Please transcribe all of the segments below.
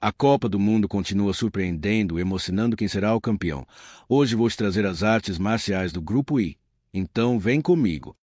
A Copa do Mundo continua surpreendendo e emocionando quem será o campeão. Hoje vou te trazer as artes marciais do Grupo I. Então vem comigo.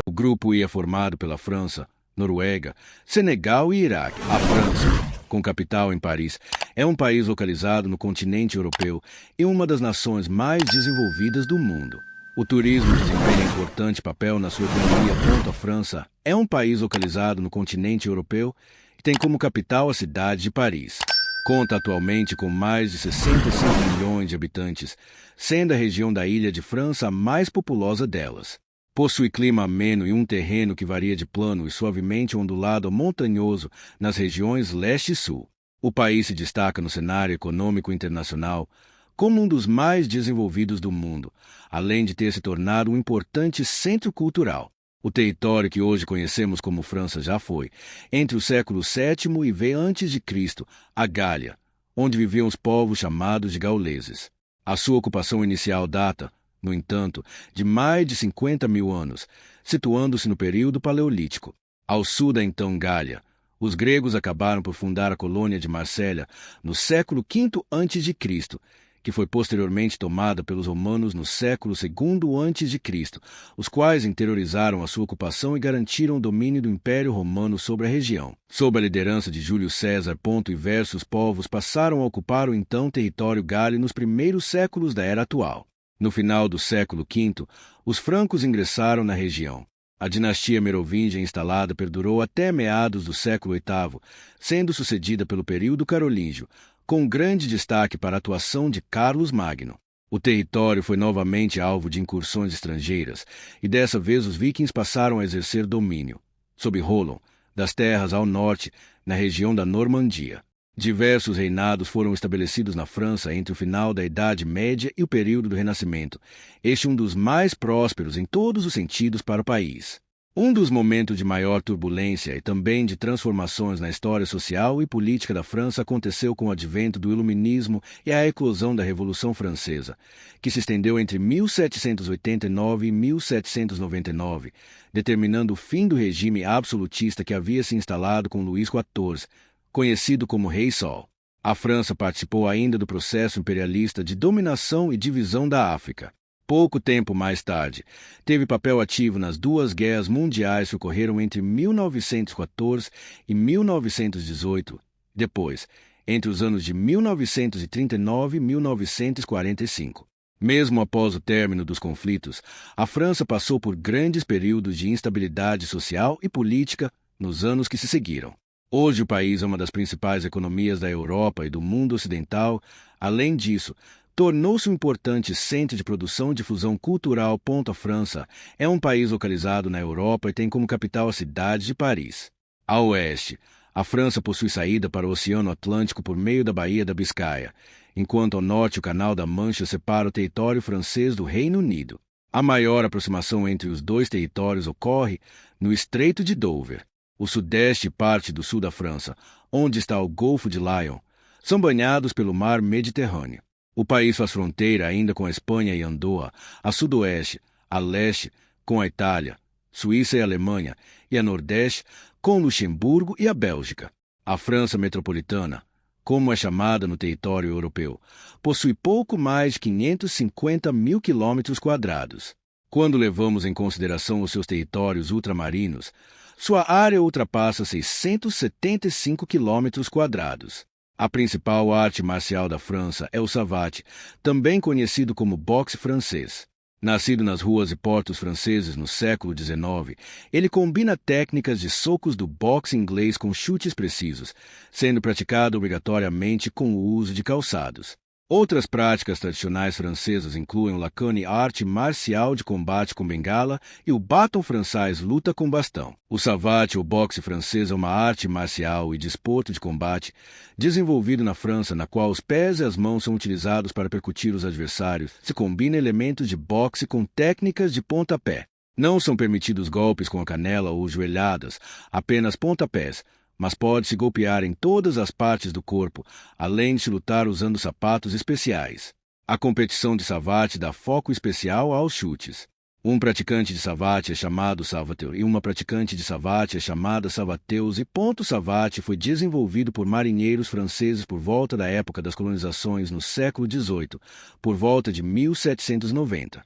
O Grupo I é formado pela França, Noruega, Senegal e Iraque. A França, com capital em Paris, é um país localizado no continente europeu e uma das nações mais desenvolvidas do mundo. O turismo desempenha importante papel na sua economia. A França é um país localizado no continente europeu e tem como capital a cidade de Paris. Conta atualmente com mais de 65 milhões de habitantes, sendo a região da Ilha de França a mais populosa delas. Possui clima ameno e um terreno que varia de plano e suavemente ondulado a montanhoso nas regiões leste e sul. O país se destaca no cenário econômico internacional como um dos mais desenvolvidos do mundo, além de ter se tornado um importante centro cultural. O território que hoje conhecemos como França já foi, entre o século VII e V a.C., a Gália, onde viviam os povos chamados de gauleses. A sua ocupação inicial data, no entanto, de mais de 50 mil anos, situando-se no período paleolítico. Ao sul da então Gália, os gregos acabaram por fundar a colônia de Marsella no século V a.C., que foi posteriormente tomada pelos romanos no século II a.C., os quais interiorizaram a sua ocupação e garantiram o domínio do Império Romano sobre a região. Sob a liderança de Júlio César, diversos povos passaram a ocupar o então território gálio nos primeiros séculos da era atual. No final do século V, os francos ingressaram na região. A dinastia merovingia instalada perdurou até meados do século VIII, sendo sucedida pelo período carolíngio, com grande destaque para a atuação de Carlos Magno. O território foi novamente alvo de incursões estrangeiras, e dessa vez os vikings passaram a exercer domínio, sob Roland, das terras ao norte, na região da Normandia. Diversos reinados foram estabelecidos na França entre o final da Idade Média e o período do Renascimento, este um dos mais prósperos em todos os sentidos para o país. Um dos momentos de maior turbulência e também de transformações na história social e política da França aconteceu com o advento do Iluminismo e a eclosão da Revolução Francesa, que se estendeu entre 1789 e 1799, determinando o fim do regime absolutista que havia se instalado com Luís XIV, conhecido como Rei Sol. A França participou ainda do processo imperialista de dominação e divisão da África. Pouco tempo mais tarde, teve papel ativo nas duas guerras mundiais que ocorreram entre 1914 e 1918, depois, entre os anos de 1939 e 1945. Mesmo após o término dos conflitos, a França passou por grandes períodos de instabilidade social e política nos anos que se seguiram. Hoje o país é uma das principais economias da Europa e do mundo ocidental. Além disso, tornou-se um importante centro de produção e difusão cultural. A França é um país localizado na Europa e tem como capital a cidade de Paris. A oeste, a França possui saída para o Oceano Atlântico por meio da Baía da Biscaia, enquanto ao norte o Canal da Mancha separa o território francês do Reino Unido. A maior aproximação entre os dois territórios ocorre no Estreito de Dover. O sudeste e parte do sul da França, onde está o Golfo de Lion, são banhados pelo Mar Mediterrâneo. O país faz fronteira ainda com a Espanha e Andorra, a sudoeste, a leste, com a Itália, Suíça e Alemanha, e a nordeste, com Luxemburgo e a Bélgica. A França metropolitana, como é chamada no território europeu, possui pouco mais de 550 mil quilômetros quadrados. Quando levamos em consideração os seus territórios ultramarinos, sua área ultrapassa 675 quilômetros quadrados. A principal arte marcial da França é o savate, também conhecido como boxe francês. Nascido nas ruas e portos franceses no século XIX, ele combina técnicas de socos do boxe inglês com chutes precisos, sendo praticado obrigatoriamente com o uso de calçados. Outras práticas tradicionais francesas incluem o lacane, arte marcial de combate com bengala, e o baton francês, luta com bastão. O savate ou boxe francês é uma arte marcial e desporto de combate desenvolvido na França, na qual os pés e as mãos são utilizados para percutir os adversários. Se combina elementos de boxe com técnicas de pontapé. Não são permitidos golpes com a canela ou joelhadas, apenas pontapés, mas pode-se golpear em todas as partes do corpo, além de se lutar usando sapatos especiais. A competição de savate dá foco especial aos chutes. Um praticante de savate é chamado savateur e uma praticante de savate é chamada savateuse. Savate foi desenvolvido por marinheiros franceses por volta da época das colonizações no século XVIII, por volta de 1790.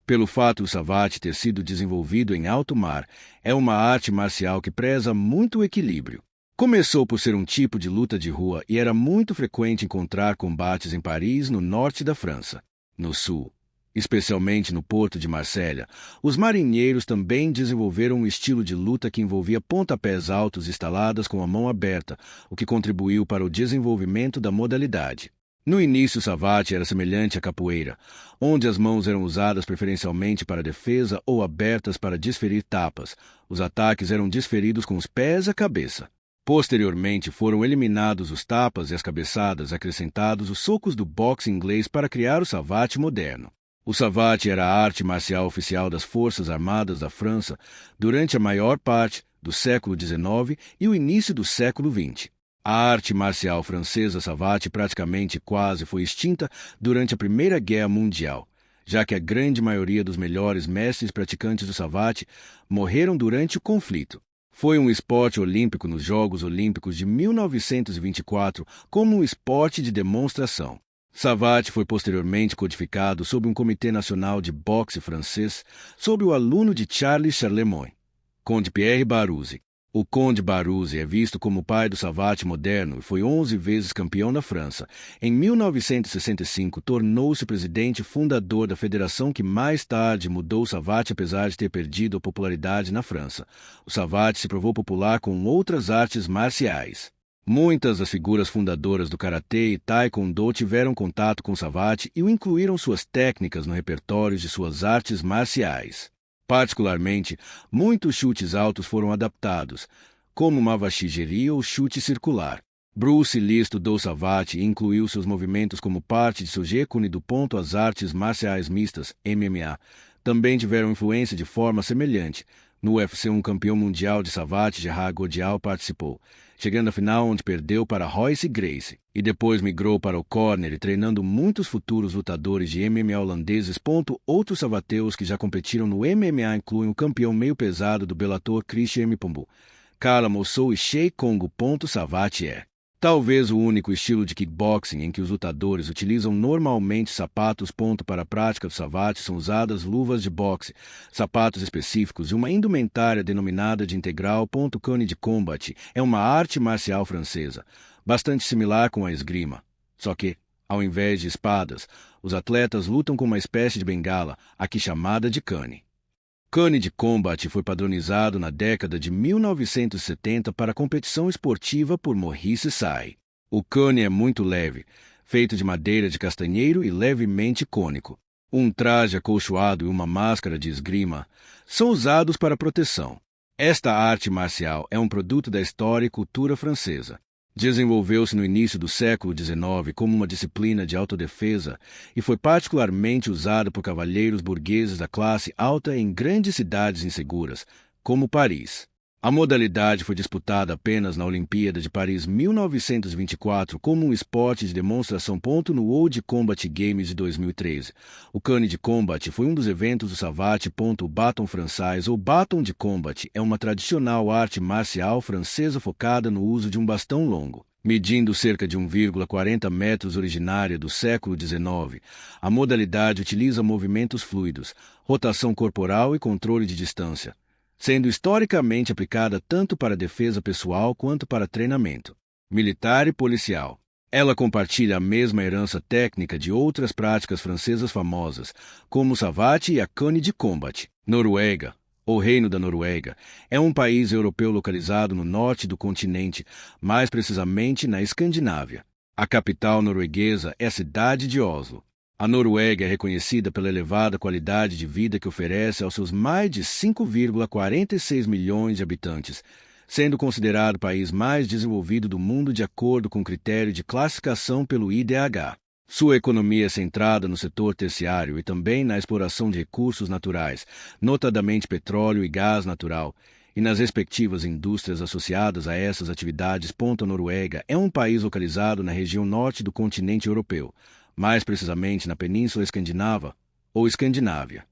Pelo fato do savate ter sido desenvolvido em alto mar, é uma arte marcial que preza muito o equilíbrio. Começou por ser um tipo de luta de rua e era muito frequente encontrar combates em Paris, no norte da França. No sul, especialmente no porto de Marselha, os marinheiros também desenvolveram um estilo de luta que envolvia pontapés altos estaladas com a mão aberta, o que contribuiu para o desenvolvimento da modalidade. No início, o savate era semelhante à capoeira, onde as mãos eram usadas preferencialmente para defesa ou abertas para desferir tapas. Os ataques eram desferidos com os pés à cabeça. Posteriormente, foram eliminados os tapas e as cabeçadas, acrescentados os socos do boxe inglês para criar o savate moderno. O savate era a arte marcial oficial das Forças Armadas da França durante a maior parte do século XIX e o início do século XX. A arte marcial francesa savate praticamente quase foi extinta durante a Primeira Guerra Mundial, já que a grande maioria dos melhores mestres praticantes do savate morreram durante o conflito. Foi um esporte olímpico nos Jogos Olímpicos de 1924 como um esporte de demonstração. Savate foi posteriormente codificado sob um Comitê Nacional de Boxe francês, sob o aluno de Charles Charlemagne, Conde Pierre Baruzzi. O Conde Baruzzi é visto como o pai do savate moderno e foi 11 vezes campeão da França. Em 1965, tornou-se presidente fundador da federação que mais tarde mudou o savate apesar de ter perdido a popularidade na França. O savate se provou popular com outras artes marciais. Muitas das figuras fundadoras do karatê e taekwondo tiveram contato com o savate e o incluíram suas técnicas no repertório de suas artes marciais. Particularmente, muitos chutes altos foram adaptados, como mawashi-geri ou chute circular. Bruce Lee estudou savate e incluiu seus movimentos como parte de seu Jeet Kune do. As artes marciais mistas, MMA, também tiveram influência de forma semelhante. No UFC, um campeão mundial de savate, Gerard Godial, participou, chegando à final onde perdeu para Royce Gracie, e depois migrou para o corner e treinando muitos futuros lutadores de MMA holandeses. Outros savateus que já competiram no MMA incluem o campeão meio pesado do Bellator Christian Mpombo, Kala Mossou e Shea Kongo. Savate é talvez o único estilo de kickboxing em que os lutadores utilizam normalmente sapatos. Para a prática do savate são usadas luvas de boxe, sapatos específicos e uma indumentária denominada de integral. Cane de combat é uma arte marcial francesa, bastante similar com a esgrima, só que, ao invés de espadas, os atletas lutam com uma espécie de bengala, aqui chamada de cane. Cane de combat foi padronizado na década de 1970 para competição esportiva por Maurice Sai. O cane é muito leve, feito de madeira de castanheiro e levemente cônico. Um traje acolchoado e uma máscara de esgrima são usados para proteção. Esta arte marcial é um produto da história e cultura francesa. Desenvolveu-se no início do século XIX como uma disciplina de autodefesa e foi particularmente usada por cavalheiros burgueses da classe alta em grandes cidades inseguras, como Paris. A modalidade foi disputada apenas na Olimpíada de Paris 1924 como um esporte de demonstração. No World Combat Games de 2013, o cane de combat foi um dos eventos do savate. O baton français ou baton de combat é uma tradicional arte marcial francesa focada no uso de um bastão longo. Medindo cerca de 1,40 metros, originária do século XIX, a modalidade utiliza movimentos fluidos, rotação corporal e controle de distância, sendo historicamente aplicada tanto para defesa pessoal quanto para treinamento militar e policial. Ela compartilha a mesma herança técnica de outras práticas francesas famosas, como o savate e a cane de combat. Noruega, ou Reino da Noruega, é um país europeu localizado no norte do continente, mais precisamente na Escandinávia. A capital norueguesa é a cidade de Oslo. A Noruega é reconhecida pela elevada qualidade de vida que oferece aos seus mais de 5,46 milhões de habitantes, sendo considerado o país mais desenvolvido do mundo de acordo com o critério de classificação pelo IDH. Sua economia é centrada no setor terciário e também na exploração de recursos naturais, notadamente petróleo e gás natural, e nas respectivas indústrias associadas a essas atividades. A Noruega é um país localizado na região norte do continente europeu, mais precisamente na Península Escandinava, ou Escandinávia.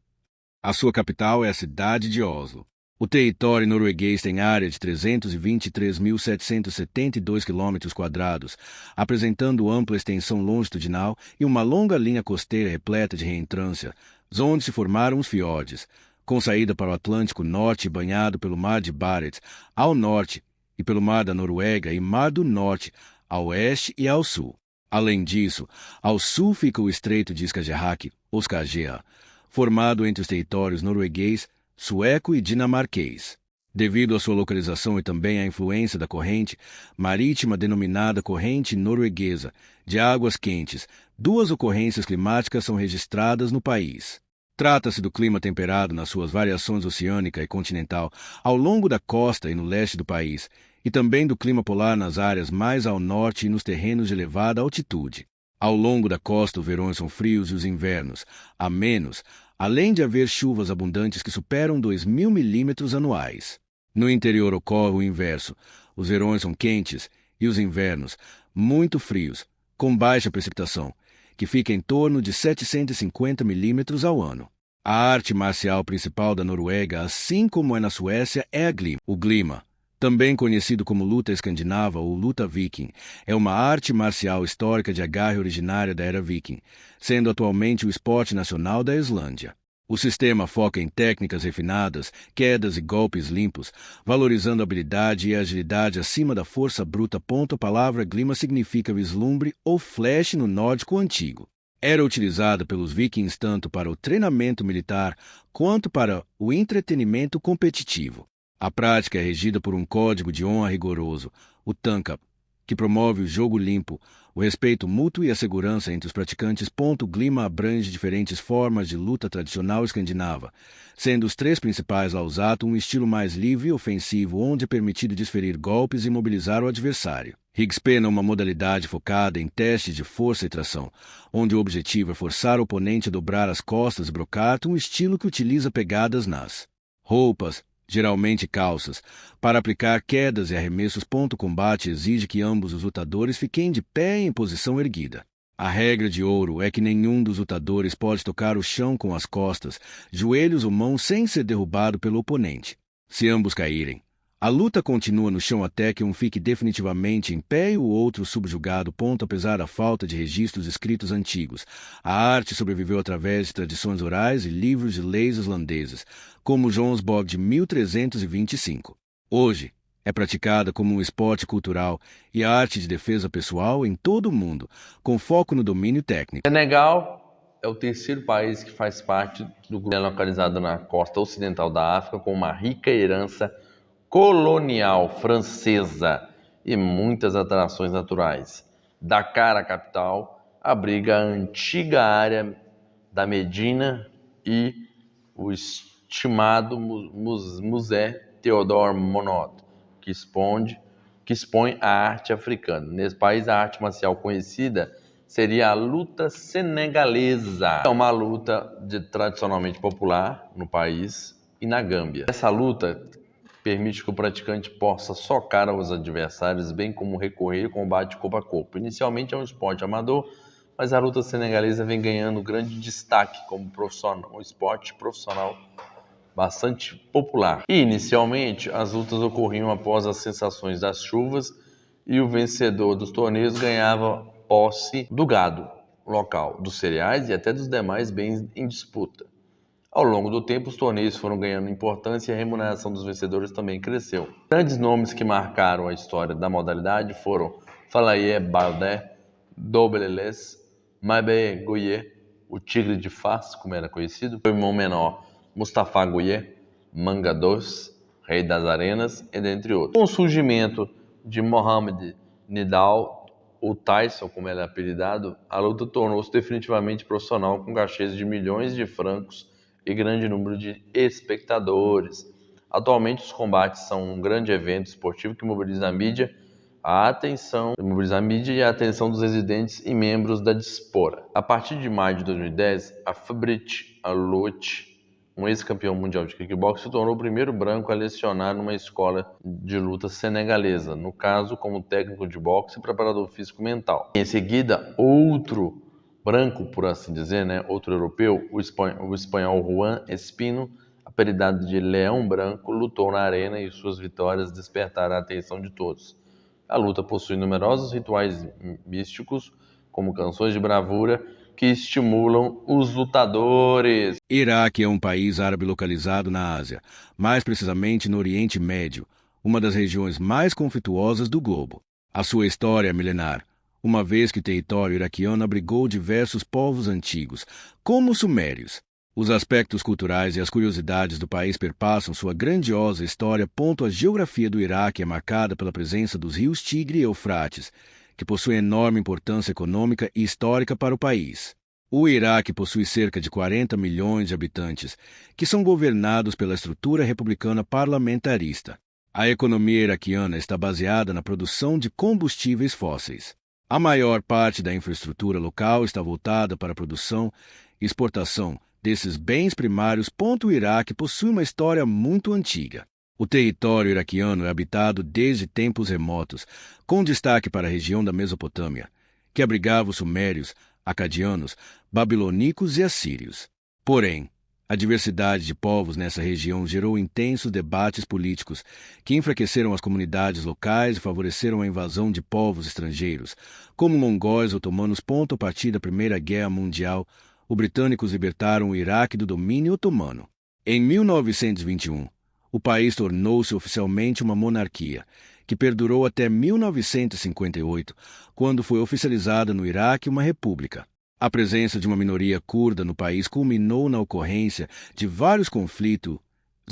A sua capital é a cidade de Oslo. O território norueguês tem área de 323.772 km², apresentando ampla extensão longitudinal e uma longa linha costeira repleta de reentrância, onde se formaram os fiordes, com saída para o Atlântico Norte e banhado pelo Mar de Barents ao norte e pelo Mar da Noruega e Mar do Norte ao oeste e ao sul. Além disso, ao sul fica o Estreito de Skagerrak, ou Skagerrak, formado entre os territórios norueguês, sueco e dinamarquês. Devido à sua localização e também à influência da corrente marítima denominada corrente norueguesa de águas quentes, duas ocorrências climáticas são registradas no país. Trata-se do clima temperado nas suas variações oceânica e continental ao longo da costa e no leste do país, e também do clima polar nas áreas mais ao norte e nos terrenos de elevada altitude. Ao longo da costa, os verões são frios e os invernos, amenos, além de haver chuvas abundantes que superam 2.000 milímetros anuais. No interior ocorre o inverso. Os verões são quentes e os invernos muito frios, com baixa precipitação, que fica em torno de 750 milímetros ao ano. A arte marcial principal da Noruega, assim como é na Suécia, é a glima. O glima, também conhecido como luta escandinava ou luta viking, é uma arte marcial histórica de agarre originária da era viking, sendo atualmente o esporte nacional da Islândia. O sistema foca em técnicas refinadas, quedas e golpes limpos, valorizando a habilidade e a agilidade acima da força bruta. A palavra glima significa vislumbre ou flash no nórdico antigo. Era utilizada pelos vikings tanto para o treinamento militar quanto para o entretenimento competitivo. A prática é regida por um código de honra rigoroso, o Tankap, que promove o jogo limpo, o respeito mútuo e a segurança entre os praticantes. O glima abrange diferentes formas de luta tradicional escandinava, sendo os três principais lausato, um estilo mais livre e ofensivo onde é permitido desferir golpes e imobilizar o adversário. Rigspena é uma modalidade focada em testes de força e tração, onde o objetivo é forçar o oponente a dobrar as costas e brocar, um estilo que utiliza pegadas nas roupas, geralmente calças, para aplicar quedas e arremessos. O combate exige que ambos os lutadores fiquem de pé em posição erguida. A regra de ouro é que nenhum dos lutadores pode tocar o chão com as costas, joelhos ou mãos sem ser derrubado pelo oponente. Se ambos caírem, a luta continua no chão até que um fique definitivamente em pé e o outro subjugado. Apesar da falta de registros escritos antigos, a arte sobreviveu através de tradições orais e livros de leis islandeses, como Jonsbok de 1325. Hoje, é praticada como um esporte cultural e arte de defesa pessoal em todo o mundo, com foco no domínio técnico. Senegal é o terceiro país que faz parte do grupo, localizado na costa ocidental da África, com uma rica herança colonial francesa e muitas atrações naturais. Dakar, a capital, abriga a antiga área da Medina e o estimado Musée Théodore Monod, que expõe a arte africana. Nesse país, a arte marcial conhecida seria a luta senegalesa. É uma luta tradicionalmente popular no país e na Gâmbia. Essa luta permite que o praticante possa socar os adversários, bem como recorrer ao combate corpo a corpo. Inicialmente é um esporte amador, mas a luta senegalesa vem ganhando grande destaque como um esporte profissional bastante popular. E, inicialmente, as lutas ocorriam após as sensações das chuvas e o vencedor dos torneios ganhava posse do gado local, dos cereais e até dos demais bens em disputa. Ao longo do tempo, os torneios foram ganhando importância e a remuneração dos vencedores também cresceu. Grandes nomes que marcaram a história da modalidade foram Falaye Baldé, Dobreles, Mabe Goye, o Tigre de Fás, como era conhecido, o irmão menor Mustafa Goye, Manga Dos, Rei das Arenas, e dentre outros. Com o surgimento de Mohamed Nidal, o Tyson, como ele é apelidado, a luta tornou-se definitivamente profissional, com cachês de milhões de francos e grande número de espectadores. Atualmente, os combates são um grande evento esportivo que mobiliza a mídia e a atenção dos residentes e membros da diaspora. A partir de maio de 2010, a Fabrice Alouche, um ex-campeão mundial de kickbox, se tornou o primeiro branco a lecionar numa escola de luta senegalesa, no caso como técnico de boxe e preparador físico mental. Em seguida, outro branco, por assim dizer, né? Outro europeu, o espanhol Juan Espino, apelidado de Leão Branco, lutou na arena e suas vitórias despertaram a atenção de todos. A luta possui numerosos rituais místicos, como canções de bravura, que estimulam os lutadores. Iraque é um país árabe localizado na Ásia, mais precisamente no Oriente Médio, uma das regiões mais conflituosas do globo. A sua história é milenar, uma vez que o território iraquiano abrigou diversos povos antigos, como os sumérios. Os aspectos culturais e as curiosidades do país perpassam sua grandiosa história. A geografia do Iraque é marcada pela presença dos rios Tigre e Eufrates, que possuem enorme importância econômica e histórica para o país. O Iraque possui cerca de 40 milhões de habitantes, que são governados pela estrutura republicana parlamentarista. A economia iraquiana está baseada na produção de combustíveis fósseis. A maior parte da infraestrutura local está voltada para a produção e exportação desses bens primários. O Iraque possui uma história muito antiga. O território iraquiano é habitado desde tempos remotos, com destaque para a região da Mesopotâmia, que abrigava os sumérios, acadianos, babilônicos e assírios. Porém, a diversidade de povos nessa região gerou intensos debates políticos que enfraqueceram as comunidades locais e favoreceram a invasão de povos estrangeiros, como mongóis otomanos. A partir da Primeira Guerra Mundial, os britânicos libertaram o Iraque do domínio otomano. Em 1921, o país tornou-se oficialmente uma monarquia, que perdurou até 1958, quando foi oficializada no Iraque uma república. A presença de uma minoria curda no país culminou na ocorrência de vários conflitos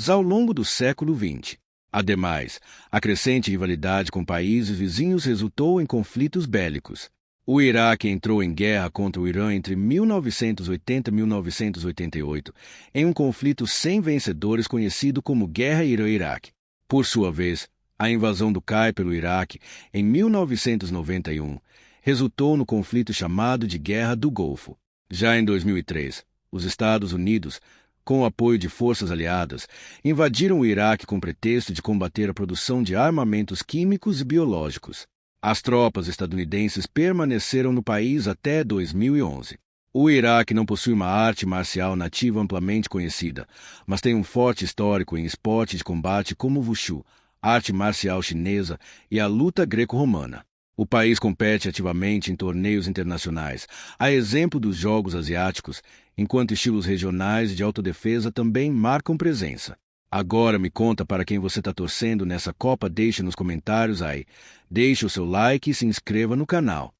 ao longo do século XX. Ademais, a crescente rivalidade com países vizinhos resultou em conflitos bélicos. O Iraque entrou em guerra contra o Irã entre 1980 e 1988, em um conflito sem vencedores conhecido como Guerra Irã-Iraque. Por sua vez, a invasão do Cairo pelo Iraque, em 1991, resultou no conflito chamado de Guerra do Golfo. Já em 2003, os Estados Unidos, com o apoio de forças aliadas, invadiram o Iraque com pretexto de combater a produção de armamentos químicos e biológicos. As tropas estadunidenses permaneceram no país até 2011. O Iraque não possui uma arte marcial nativa amplamente conhecida, mas tem um forte histórico em esportes de combate como o Wushu, arte marcial chinesa e a luta greco-romana. O país compete ativamente em torneios internacionais, a exemplo dos Jogos Asiáticos, enquanto estilos regionais de autodefesa também marcam presença. Agora me conta para quem você está torcendo nessa Copa. Deixe nos comentários aí. Deixe o seu like e se inscreva no canal.